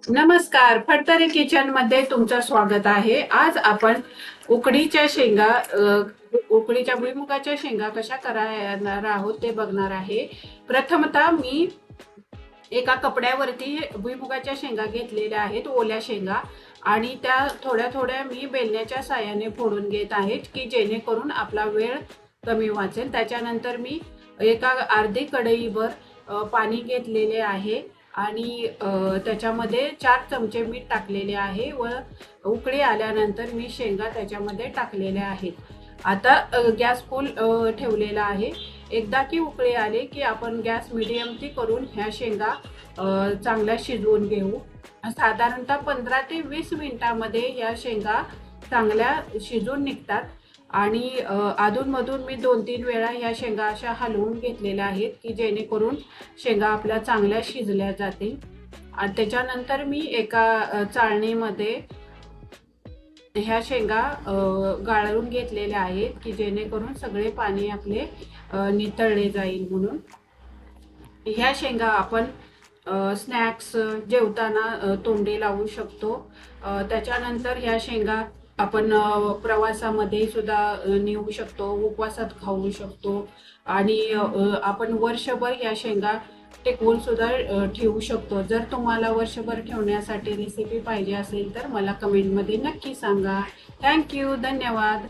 नमस्कार, फडतरे किचन मध्ये तुमचं स्वागत आहे। आज आपण उकडीच्या शेंगा उकडीच्या भुईमुगाच्या शेंगा कशा करणार आहोत ते बघणार आहे। प्रथमतः मी एका कपड्यावरती भुईमुगाच्या शेंगा घेतलेल्या आहेत, ओल्या शेंगा, आणि त्या थोड्या थोड्या मी बेलण्याच्या साहाय्याने फोडून घेत आहे की जेणेकरून आपला वेळ कमी वाचेल। त्याच्यानंतर मी एका अर्धी कढईवर पाणी घेतलेले आहे आणि त्याच्यामध्ये 4 चमचे मीठ टाकलेले आहे व उकळी आल्यानंतर मी शेंगा त्याच्यामध्ये टाकलेल्या आहेत। आता गॅस फुल ठेवलेला आहे। एकदा की उकळी आले की आपण गॅस मीडियम ती करून ह्या शेंगा चांगल्या शिजवून घेऊ। साधारणतः 15 ते 20 मिनिटांमध्ये ह्या शेंगा चांगल्या शिजून निघतात आणि अधूनमधून मी 2-3 वेळा ह्या शेंगा अशा हलवून घेतलेल्या आहेत की जेणेकरून शेंगा आपल्या चांगल्या शिजल्या जातील। आणि त्याच्यानंतर मी एका चाळणीमध्ये ह्या शेंगा गाळून घेतलेल्या आहेत की जेणेकरून सगळे पाणी आपले नितळले जाईल म्हणून। ह्या शेंगा आपण स्नॅक्स जेवताना तोंडी लावू शकतो। त्याच्यानंतर ह्या शेंगा आपण प्रवासामध्ये सुद्धा नेऊ शकतो, उपवासात खाऊ शकतो आणि आपण वर्षभर ह्या शेंगा टिकवून सुद्धा ठेवू शकतो। जर तुम्हाला वर्षभर ठेवण्यासाठी रेसिपी पाहिजे असेल तर मला कमेंटमध्ये नक्की सांगा। थँक्यू, धन्यवाद।